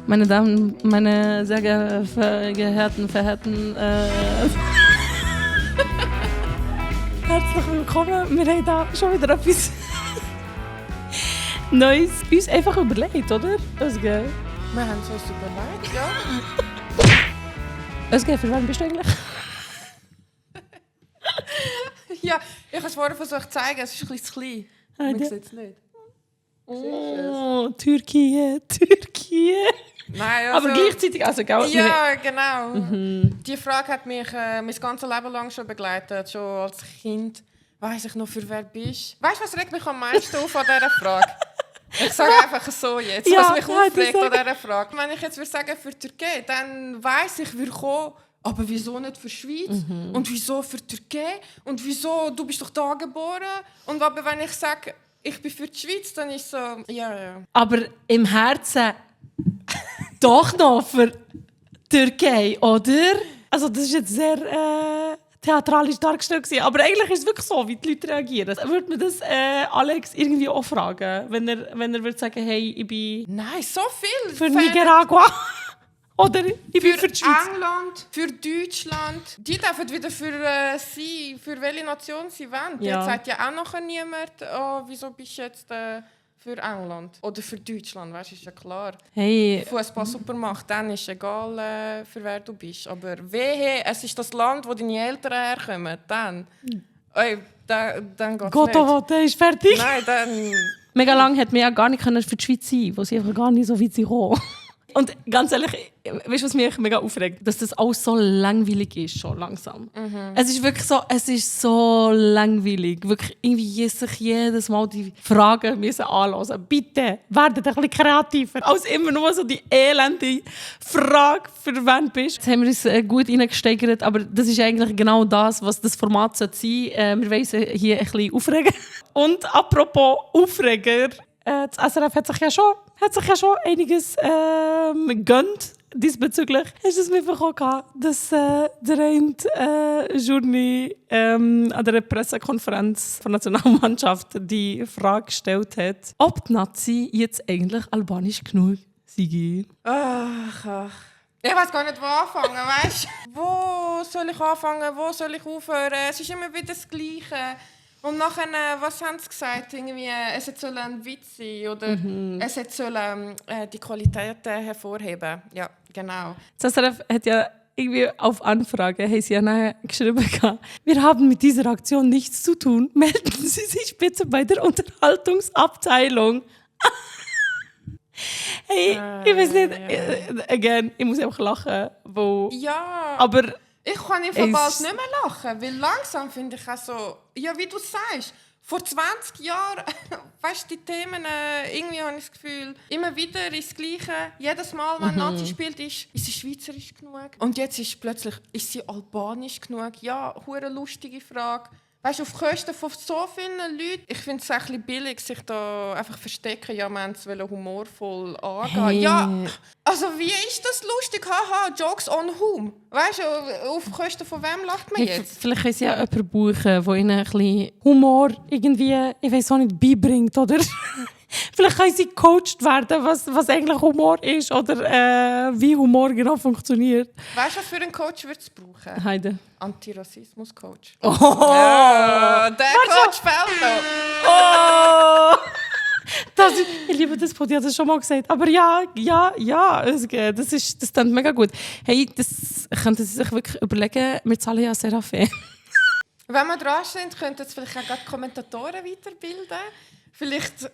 Meine Damen, meine sehr verehrten, herzlich willkommen. Wir haben da schon wieder etwas Neues uns einfach überlegt, oder? Özge? Wir haben es uns überlegt, ja. Özge, für wen bist du eigentlich? Ja, ich habe es vorher versucht zu zeigen, es ist ein bisschen zu klein. Man sieht es nicht. Oh, Türkei. Nein, also, aber gleichzeitig, also gell? Ja, genau. Die Frage hat mich mein ganzes Leben lang schon begleitet, schon als Kind. Weiss ich noch, für wer bist du? Weißt du, was regt mich am meisten auf an dieser Frage? Ich sage einfach so jetzt, was mich aufregt an dieser Frage. Wenn ich jetzt würde sagen für die Türkei, dann weiss ich, würde kommen, aber wieso nicht für die Schweiz? Und wieso für die Türkei? Und wieso, du bist doch da geboren? Und aber wenn ich sage, ich bin für die Schweiz, dann ist so, ja. Aber im Herzen doch noch für Türkei, oder? Also das ist jetzt sehr theatralisch dargestellt gewesen. Aber eigentlich ist es wirklich so, wie die Leute reagieren. Würde man das Alex irgendwie auch fragen, wenn er würde sagen, hey, ich bin Nein, so viel. für Nicaragua oder ich bin für die Schweiz. England, für Deutschland. Die dürfen wieder für welche Nation sie wollen. Ja. Jetzt sagt ja auch noch niemand, oh, wieso bist du jetzt für England oder für Deutschland, weißt du, ist ja klar. Hey, Fußball super macht, dann ist egal, für wer du bist. Aber wehe, es ist das Land, wo deine Eltern herkommen, dann geht es Gott, der ist fertig. Nein, dann... Mega lang hätte man ja gar nicht für die Schweiz sein, wo sie einfach gar nicht so weit sind gekommen. Und ganz ehrlich, weißt du, was mich mega aufregt? Dass das alles so langweilig ist, schon langsam. Es ist wirklich so, es ist so langweilig. Wirklich irgendwie sich jedes Mal die Fragen müssen anhören. Bitte, werdet ein bisschen kreativer. Als immer nur so die elende Frage, für wen du bist. Jetzt haben wir uns gut reingesteigert, aber das ist eigentlich genau das, was das Format sein sollte. Wir wollen uns hier ein bisschen aufregen. Und apropos Aufreger, das SRF hat sich ja schon einiges gegönnt diesbezüglich. Hast du es mitbekommen, dass der eine Journey an der Pressekonferenz der Nationalmannschaft die Frage gestellt hat, ob die Nazi jetzt eigentlich albanisch genug sei? Ach. Ich weiß gar nicht, wo anfangen, weißt du? Wo soll ich anfangen, wo soll ich aufhören? Es ist immer wieder das Gleiche. Und nachher, was haben sie gesagt? Irgendwie, es soll ein Witz sein oder es soll die Qualitäten hervorheben. Ja, genau. Das SRF hat ja irgendwie auf Anfrage haben sie ja nachher geschrieben, wir haben mit dieser Aktion nichts zu tun. Melden Sie sich bitte bei der Unterhaltungsabteilung. Hey, ich weiß nicht, again, ich muss einfach lachen. Ja. Aber ich kann einfach bald nicht mehr lachen, weil langsam finde ich auch so, ja, wie du sagst, vor 20 Jahren, weißt du, die Themen, irgendwie habe ich das Gefühl, immer wieder ist das Gleiche. Jedes Mal, wenn Nazi spielt, ist sie schweizerisch genug. Und jetzt ist plötzlich, ist sie albanisch genug? Ja, hure lustige Frage. Weißt du, auf Kosten von so vielen Leuten. Ich finde es ein bisschen billig, sich da einfach verstecken. Ja, man wollte humorvoll angehen. Hey. Ja, also wie ist das lustig? Haha, Jokes on whom? Weißt du, auf Kosten von wem lacht man jetzt? vielleicht können sie ja jemanden buchen, der ihnen ein bisschen Humor irgendwie, ich weiß auch nicht, beibringt, oder? Vielleicht können sie gecoacht werden, was eigentlich Humor ist oder wie Humor genau funktioniert. Weißt du, was für einen Coach wird es brauchen? Heide. Antirassismus-Coach. Oh! Ja, der Coach fehlt noch. Oh! Ich liebe das Podi, ich habe das schon mal gesagt. Aber ja, das klingt mega gut. Hey, das könnten Sie sich wirklich überlegen, wir zahlen ja sehr viel. Wenn wir dran sind, könnten Sie vielleicht auch gerade Kommentatoren weiterbilden. Vielleicht...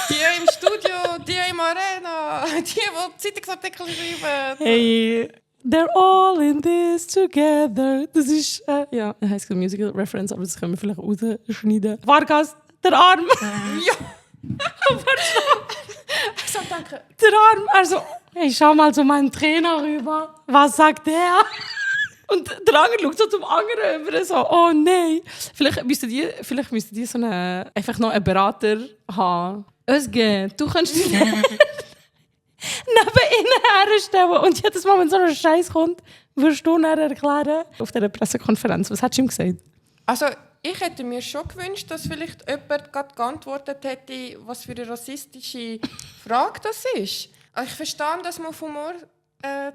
Die im Studio, die im Arena, die Zeitungsartikel schreiben. Hey, they're all in this together. Das ist, ja, eine High School Musical Reference, aber das können wir vielleicht rausschneiden. Vargas, der Arm. Ja. So, danke. Der Arm, also, hey, schau mal zu meinem Trainer rüber. Was sagt der? Und der andere schaut so zum anderen über, so, oh nein. Vielleicht müssten die so einfach noch einen Berater haben. Özge, du kannst dich neben ihnen herstellen. Und jedes Mal, wenn so ein Scheiß kommt, wirst du nachher erklären. Auf dieser Pressekonferenz, was hast du ihm gesagt? Also, ich hätte mir schon gewünscht, dass vielleicht jemand gerade geantwortet hätte, was für eine rassistische Frage das ist. Also ich verstehe, dass man auf Humor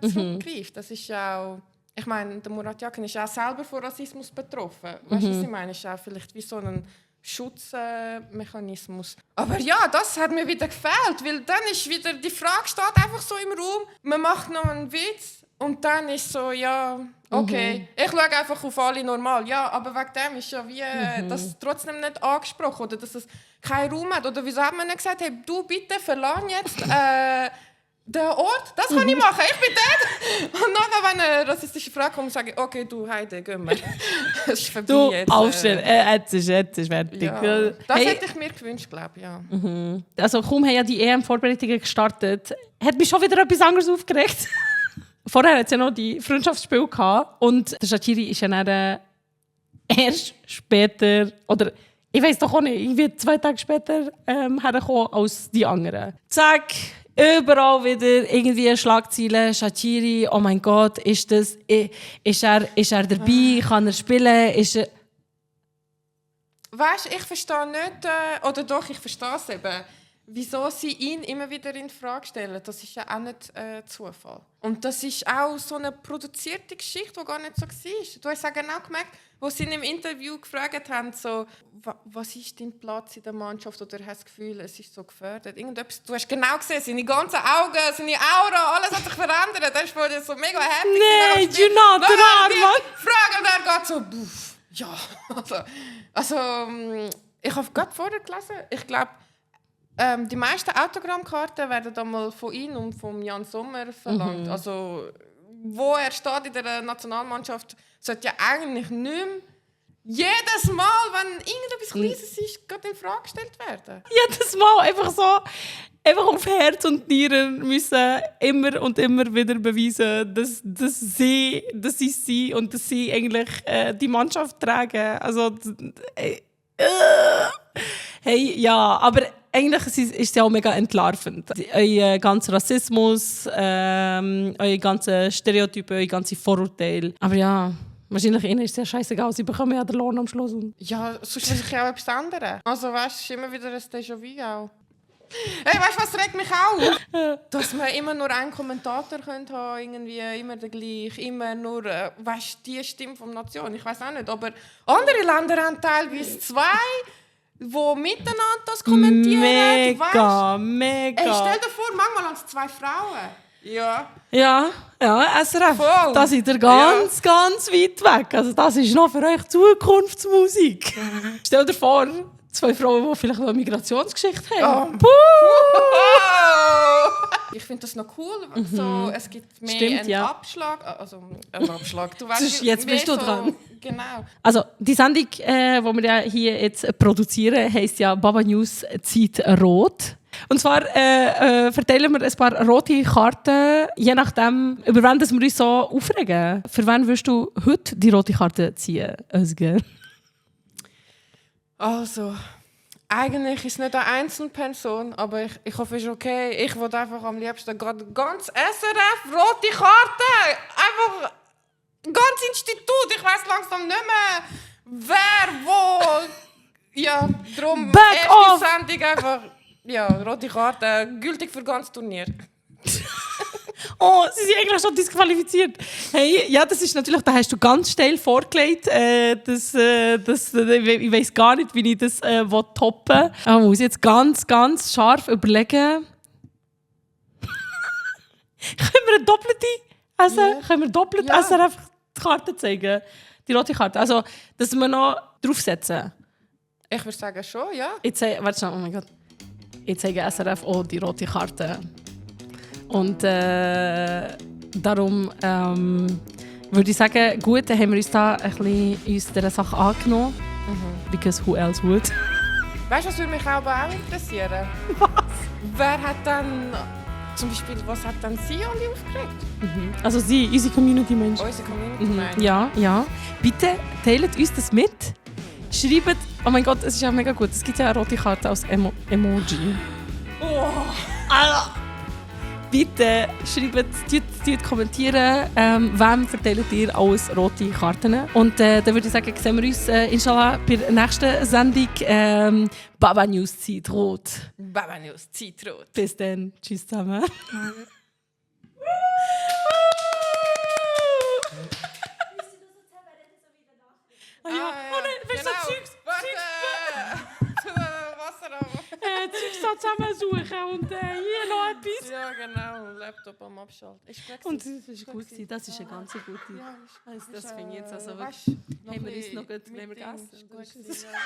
zurückgreift. Das ist auch... Ich meine, der Murat Yakin ist auch selber von Rassismus betroffen. Weißt du, was ich meine? Das ist auch vielleicht wie so ein Schutzmechanismus. Aber ja, das hat mir wieder gefehlt, weil dann ist wieder, die Frage steht einfach so im Raum, man macht noch einen Witz und dann ist so, ja, okay, ich schaue einfach auf alle normal. Ja, aber wegen dem ist ja wie das trotzdem nicht angesprochen oder dass es keinen Raum hat. Oder wieso hat man nicht gesagt, hey, du bitte verlass jetzt den Ort, das kann ich machen, ich bin dort. Und dann, wenn eine rassistische Frage kommt, sage ich, okay, du, Heide, gehen wir. Das ist vorbei Du, jetzt. aufstehen, jetzt ist fertig. Ja. Das hätte ich mir gewünscht, glaube ich, ja. Also kaum haben ja die EM-Vorbereitungen gestartet, hat mich schon wieder etwas anderes aufgeregt. Vorher hatte es ja noch die Freundschaftsspiele gehabt und der Shaqiri ist ja dann erst später, oder ich weiß doch auch nicht, irgendwie 2 Tage später hergekommen als die anderen. Zack! Überall wieder irgendwie Schlagzeilen, Shaqiri, oh mein Gott, ist er dabei, kann er spielen, ist er... Weißt du, ich verstehe nicht, oder doch, ich verstehe es eben, wieso sie ihn immer wieder in Frage stellen. Das ist ja auch nicht Zufall. Und das ist auch so eine produzierte Geschichte, die gar nicht so war. Du hast ja genau gemerkt, wo sie ihn im Interview gefragt haben, so, was ist dein Platz in der Mannschaft oder hast du das Gefühl, es ist so gefördert? Irgendetwas, du hast genau gesehen, seine ganzen Augen, seine Aura, alles hat sich verändert. Er ist so mega happy. Nein, du not, der Arme! Frage und er geht so, buff. Ja, also ich habe gerade vorher gelesen, ich glaube, die meisten Autogrammkarten werden einmal von ihm und von Jan Sommer verlangt. Also, wo er steht in der Nationalmannschaft, sollte ja eigentlich nicht mehr jedes Mal, wenn irgendetwas Kleines ist, gerade in Frage gestellt werden. Jedes Mal einfach auf Herz und Nieren müssen immer und immer wieder beweisen, dass sie sind und dass sie eigentlich die Mannschaft tragen. Also, hey, ja, aber eigentlich ist es ja auch mega entlarvend. Euer ganzer Rassismus, eure ganzen Stereotypen, eure ganzen Vorurteile. Aber ja, wahrscheinlich ihnen ist es ja scheißegal, sie bekommen ja den Lohn am Schluss. Ja, sonst ist ja auch etwas anderes. Also weißt du, es ist immer wieder ein Déjà-vu auch. Hey, weißt du, was regt mich auf? Dass wir immer nur einen Kommentator haben, irgendwie immer der gleiche, immer nur, weißt du, die Stimme von der Nation. Ich weiß auch nicht, aber andere Länder haben teilweise 2, die miteinander das kommentieren. Mega. Ey, stell dir vor, manchmal haben es 2 Frauen. Ja. Ja, SRF. Voll. Da seid ihr ganz weit weg. Also das ist noch für euch Zukunftsmusik. Stell dir vor, 2 Frauen, die vielleicht eine Migrationsgeschichte haben. Ich finde das noch cool. So, es gibt mehr einen Abschlag. Also einen Abschlag. Du weißt, jetzt bist du dran. Genau. Also die Sendung, die wir ja hier jetzt produzieren, heisst ja «Baba News zieht rot». Und zwar verteilen wir ein paar rote Karten, je nachdem, über wen wir uns so aufregen. Für wen würdest du heute die rote Karte ziehen, Özge? Also, eigentlich ist es nicht eine Einzelperson, aber ich hoffe, es ist okay. Ich will einfach am liebsten gerade ganz SRF, rote Karte, einfach ganz Institut. Ich weiss langsam nicht mehr, wer, wo. Ja, darum erste Sendung einfach, ja, rote Karte, gültig für das ganze Turnier. Oh, sie sind eigentlich schon disqualifiziert. Hey, ja, das ist natürlich, da hast du ganz steil vorgelegt. Ich weiss gar nicht, wie ich das toppen will. Ich muss jetzt ganz scharf überlegen. Können wir eine doppelte SRF-Karte zeigen? Die rote Karte. Also, dass wir noch draufsetzen. Ich würde sagen schon, ja. Warte schon, oh mein Gott. Ich zeige SRF auch die rote Karte. Und darum würde ich sagen, gut, dann haben wir uns da ein bisschen uns dieser Sache angenommen. Because who else would? Weißt du, was würde mich auch interessieren? Was? Wer hat dann, zum Beispiel, was hat dann Sie alle aufgeregt? Also Sie, unsere Community-Menschen. Unsere Community-Menschen? Ja. Bitte teilt uns das mit. Schreibt, oh mein Gott, es ist ja mega gut. Es gibt ja eine rote Karte als Emoji. Oh. Bitte schreibt, kommentieren, wem verteilt ihr alles rote Karten. Und dann würde ich sagen, sehen wir uns inshallah bei der nächsten Sendung. Baba News zieht rot. Baba News zieht rot. Bis dann. Tschüss zusammen. Weißt du, Wasser Zeug zusammensuchen und hier noch etwas. Ja, genau. Laptop am Abschalten. Und das ist gut. Das ist eine ganz gute. Ja, das finde ich jetzt also weißt, haben wir uns noch gut gegessen. Gut, ja.